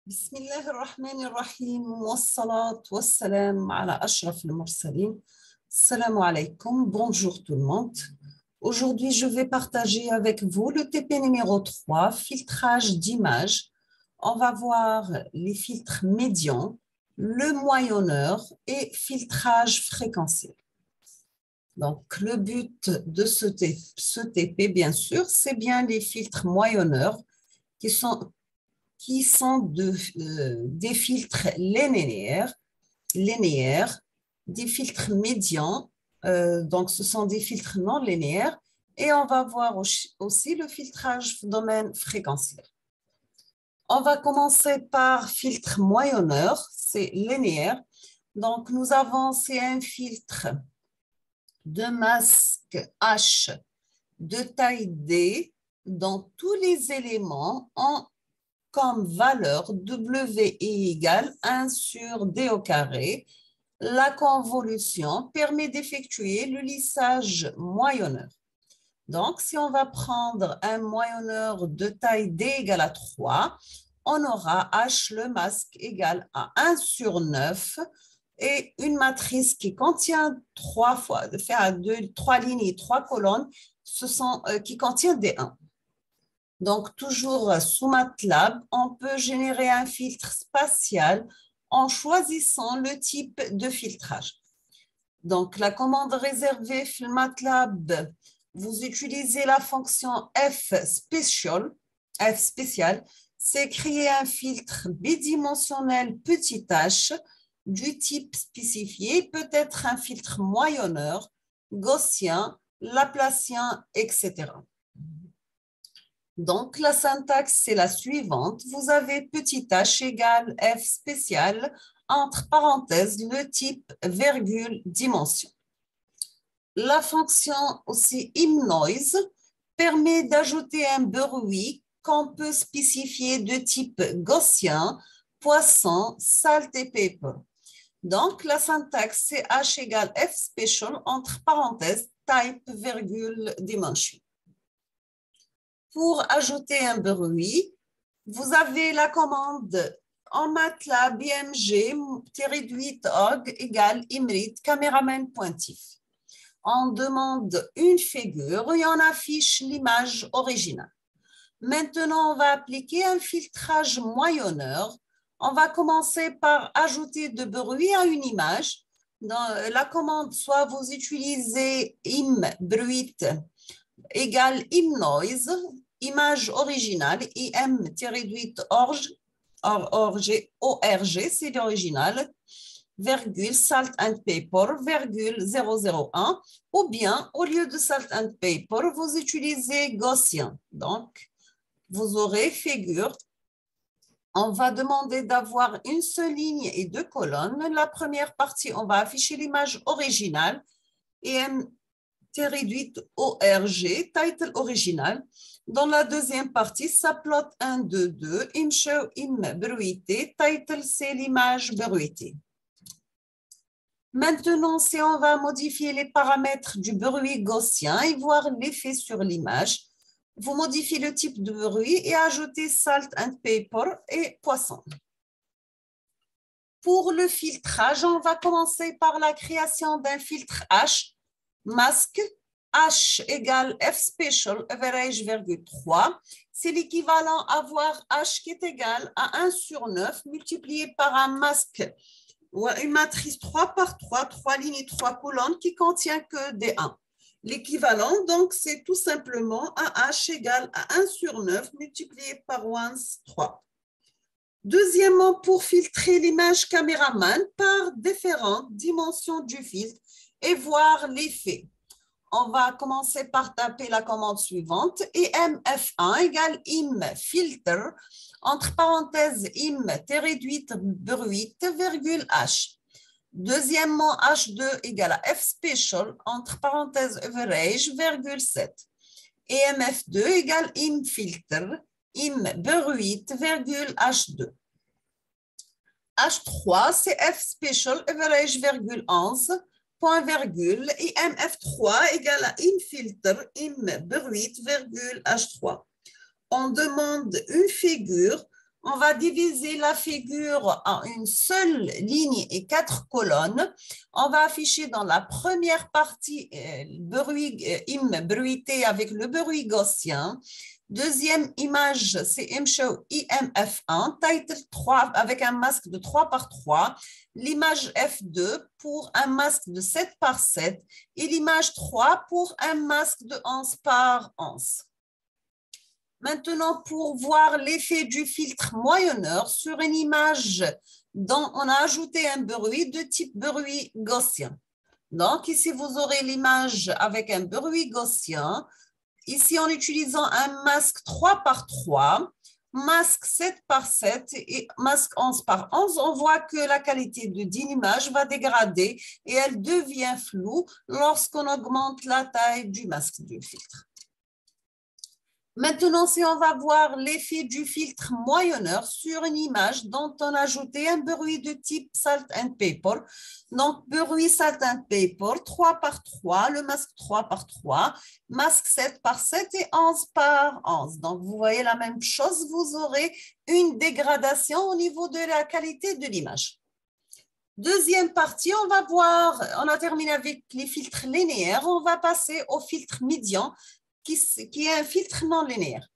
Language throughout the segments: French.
بسم الله الرحمن الرحيم والصلاة والسلام على أشرف المرسلين. Salam alaikum, bonjour tout le monde. Aujourd'hui, je vais partager avec vous le TP numéro 3, filtrage d'images. On va voir les filtres médians, le moyenneur et filtrage fréquentiel. Donc, le but de ce TP, bien sûr, c'est bien les filtres moyenneurs qui sont des filtres linéaires, des filtres médians, donc ce sont des filtres non linéaires, et on va voir aussi le filtrage domaine fréquentiel. On va commencer par filtre moyenneur, c'est linéaire. Donc nous avons, c'est un filtre de masque H de taille D, dont tous les éléments ont comme valeur W égale 1 sur D au carré. La convolution permet d'effectuer le lissage moyenneur. Donc, si on va prendre un moyenneur de taille D égale à 3, on aura H le masque égal à 1 sur 9 et une matrice qui contient 3 lignes et 3 colonnes, qui contient D1. Donc, toujours sous MATLAB, on peut générer un filtre spatial en choisissant le type de filtrage. Donc, la commande réservée MATLAB, vous utilisez la fonction F spécial, c'est créer un filtre bidimensionnel petit h du type spécifié, peut-être un filtre moyenneur, gaussien, laplacien, etc. Donc, la syntaxe, c'est la suivante. Vous avez petit h égale f spécial, entre parenthèses, le type, virgule, dimension. La fonction aussi imNoise permet d'ajouter un bruit qu'on peut spécifier de type gaussien, poisson, salt et paper. Donc, la syntaxe, c'est h égale f special, entre parenthèses, type, virgule, dimension. Pour ajouter un bruit, vous avez la commande en MATLAB img-8org égale imrit caméraman pointif. On demande une figure et on affiche l'image originale. Maintenant, on va appliquer un filtrage moyenneur. On va commencer par ajouter de bruit à une image. Dans la commande, soit vous utilisez imBruit égale imNoise, image originale, im-8org, c'est l'original, virgule, salt and paper, virgule, 001, ou bien, au lieu de salt and paper, vous utilisez gaussien. Donc, vous aurez figure. On va demander d'avoir une seule ligne et 2 colonnes. La première partie, on va afficher l'image originale, im-8org, title original. Dans la deuxième partie, ça plot 1, 2, 2, imshow, imbruité, title, c'est l'image bruitée. Maintenant, si on va modifier les paramètres du bruit gaussien et voir l'effet sur l'image, vous modifiez le type de bruit et ajoutez salt and paper et poisson. Pour le filtrage, on va commencer par la création d'un filtre H, masque, H égale F special average, 3. C'est l'équivalent à voir H qui est égal à 1 sur 9 multiplié par un masque ou une matrice 3 par 3, 3 lignes et 3 colonnes qui contient que des 1. L'équivalent, donc, c'est tout simplement un H égale à 1 sur 9 multiplié par 1, 3. Deuxièmement, pour filtrer l'image caméraman par différentes dimensions du filtre et voir l'effet. On va commencer par taper la commande suivante, imf1 égale imFilter, entre parenthèses im-8bruit, virgule h. Deuxièmement, h2 égale à f special, entre parenthèses average, virgule 7. Et mf2 égale imFilter, im-bruit, virgule h2. H3, c'est f special, average, virgule 11. Point virgule, et mf3 égale à imFilter, imbruit, virgule h3. On demande une figure on va diviser la figure en une seule ligne et 4 colonnes. On va afficher dans la première partie im bruité avec le bruit gaussien. Deuxième image, c'est ImShow IMF1, title 3 avec un masque de 3 par 3. L'image F2 pour un masque de 7 par 7 et l'image 3 pour un masque de 11 par 11. Maintenant, pour voir l'effet du filtre moyenneur sur une image dont on a ajouté un bruit de type bruit gaussien. Donc, ici, vous aurez l'image avec un bruit gaussien. Ici, en utilisant un masque 3 par 3, masque 7 par 7 et masque 11 par 11, on voit que la qualité de l'image va dégrader et elle devient floue lorsqu'on augmente la taille du masque du filtre. Maintenant, si on va voir l'effet du filtre moyenneur sur une image dont on a ajouté un bruit de type Salt and Pepper. Donc, bruit Salt and Pepper, 3 par 3, le masque 3 par 3, masque 7 par 7 et 11 par 11. Donc, vous voyez la même chose, vous aurez une dégradation au niveau de la qualité de l'image. Deuxième partie, on va voir, on a terminé avec les filtres linéaires, on va passer au filtre médian, qui est un filtre non linéaire.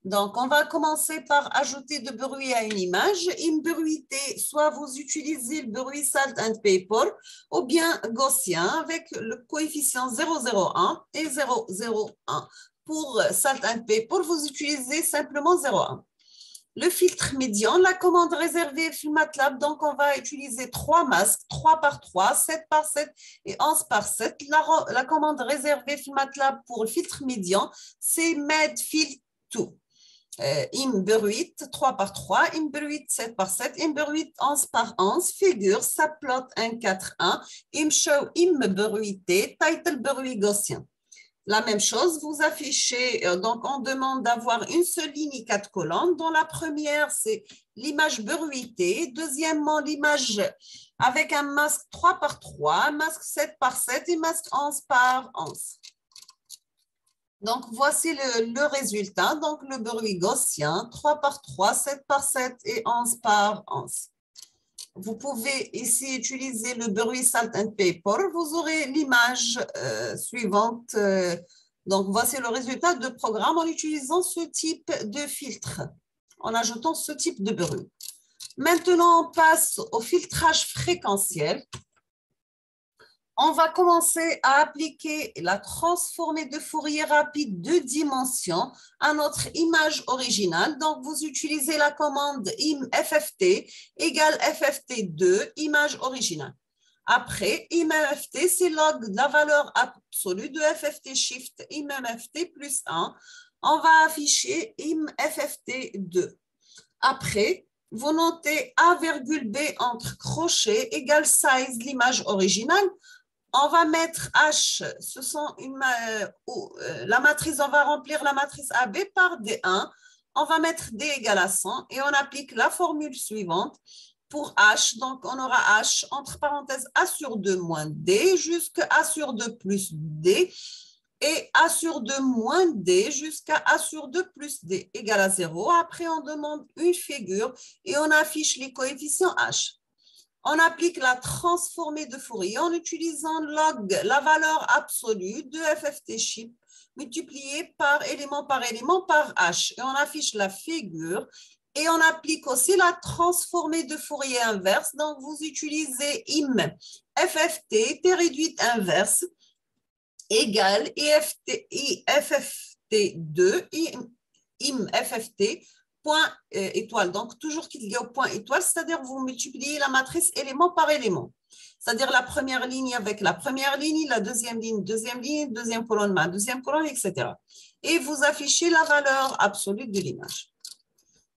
Donc, on va commencer par ajouter de bruit à une image. Une bruité, soit vous utilisez le bruit Salt and Pepper ou bien gaussien avec le coefficient 0,01 et 0,01. Pour Salt and Pepper, vous utilisez simplement 0,1. Le filtre médian, la commande réservée sur MATLAB, donc on va utiliser 3 masques, 3 par 3, 7 par 7 et 11 par 7. La commande réservée sur MATLAB pour le filtre médian, c'est MedFill2. Imbruit 3 par 3, Imbruit 7 par 7, Imbruit 11 par 11, figure, ça plot 1, 4, 1, Imshow, Imbruité, title bruit gaussien. La même chose, vous affichez, donc on demande d'avoir une seule ligne et 4 colonnes, dont la première c'est l'image bruitée, deuxièmement l'image avec un masque 3 par 3, masque 7 par 7 et masque 11 par 11. Donc voici le résultat, donc le bruit gaussien, 3 par 3, 7 par 7 et 11 par 11. Vous pouvez ici utiliser le bruit Salt and Pepper. Vous aurez l'image suivante. Donc, voici le résultat de programme en utilisant ce type de filtre, en ajoutant ce type de bruit. Maintenant, on passe au filtrage fréquentiel. On va commencer à appliquer la transformée de Fourier rapide de dimension à notre image originale. Donc, vous utilisez la commande imFFT égale FFT2, image originale. Après, imFFT, c'est log de la valeur absolue de FFT shift imFFT plus 1. On va afficher imFFT2. Après, vous notez A,B entre crochets égale size l'image originale. On va mettre H, la matrice, on va remplir la matrice AB par D1. On va mettre D égale à 100 et on applique la formule suivante pour H. Donc, on aura H entre parenthèses A sur 2 moins D jusqu'à A sur 2 plus D et A sur 2 moins D jusqu'à A sur 2 plus D égale à 0. Après, on demande une figure et on affiche les coefficients H. On applique la transformée de Fourier en utilisant log, la valeur absolue de FFT shift multipliée par élément par H. Et on affiche la figure et on applique aussi la transformée de Fourier inverse. Donc, vous utilisez im FFT, T réduite inverse, égale IFFT2, im FFT, point étoile. Donc, toujours qu'il y a au point étoile, c'est-à-dire vous multipliez la matrice élément par élément. C'est-à-dire la première ligne avec la première ligne, la deuxième ligne, deuxième colonne, deuxième colonne, etc. Et vous affichez la valeur absolue de l'image.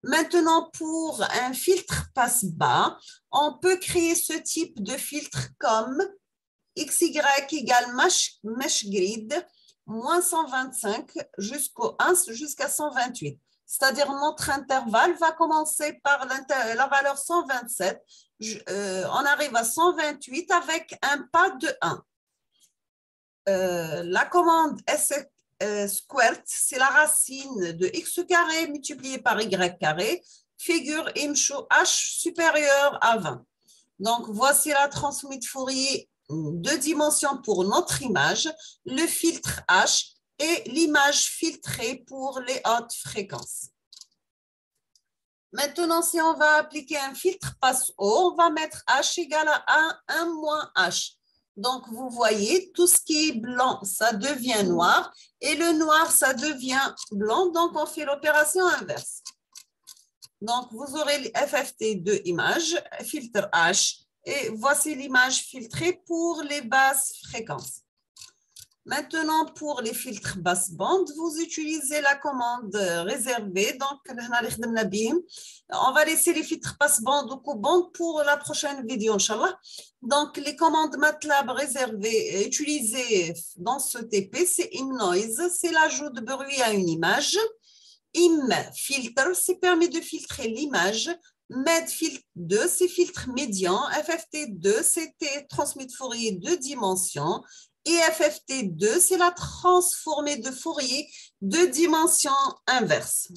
Maintenant, pour un filtre passe-bas, on peut créer ce type de filtre comme XY égale mesh grid, moins 125 jusqu'à 128. C'est-à-dire notre intervalle va commencer par la valeur 127. On arrive à 128 avec un pas de 1. La commande squared, c'est la racine de x carré multiplié par y carré. figure imchou H supérieur à 20. Donc, voici la transformée de Fourier 2 dimensions pour notre image, le filtre H et l'image filtrée pour les hautes fréquences. Maintenant, si on va appliquer un filtre passe-haut, on va mettre H égale à 1 moins H. Donc, vous voyez, tout ce qui est blanc, ça devient noir et le noir, ça devient blanc. Donc, on fait l'opération inverse. Donc, vous aurez FFT de image, filtre H, et voici l'image filtrée pour les basses fréquences. Maintenant, pour les filtres basse bande, vous utilisez la commande réservée. Donc, on va laisser les filtres basse bande ou co-bande pour la prochaine vidéo, Inch'Allah. Donc, les commandes MATLAB réservées utilisées dans ce TP, c'est ImNoise, c'est l'ajout de bruit à une image. ImFilter, c'est permet de filtrer l'image. MEDFilter 2, c'est filtre médian. FFT2, c'était transmis de Fourier 2 dimensions. Et FFT2, c'est la transformée de Fourier 2 dimensions inverses.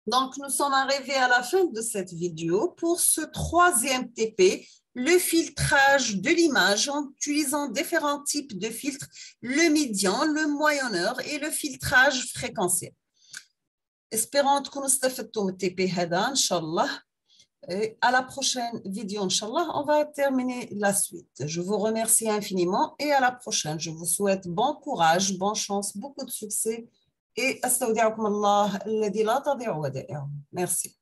Donc, nous sommes arrivés à la fin de cette vidéo pour ce troisième TP, le filtrage de l'image en utilisant différents types de filtres, le médian, le moyenneur et le filtrage fréquentiel. Espérons que nous ayons TP هذا, Inch'Allah. Et à la prochaine vidéo, Inch'Allah, on va terminer la suite. Je vous remercie infiniment et à la prochaine. Je vous souhaite bon courage, bonne chance, beaucoup de succès et astawdi'akum Allah alladhi la tadi'u wadai'ahu. Merci.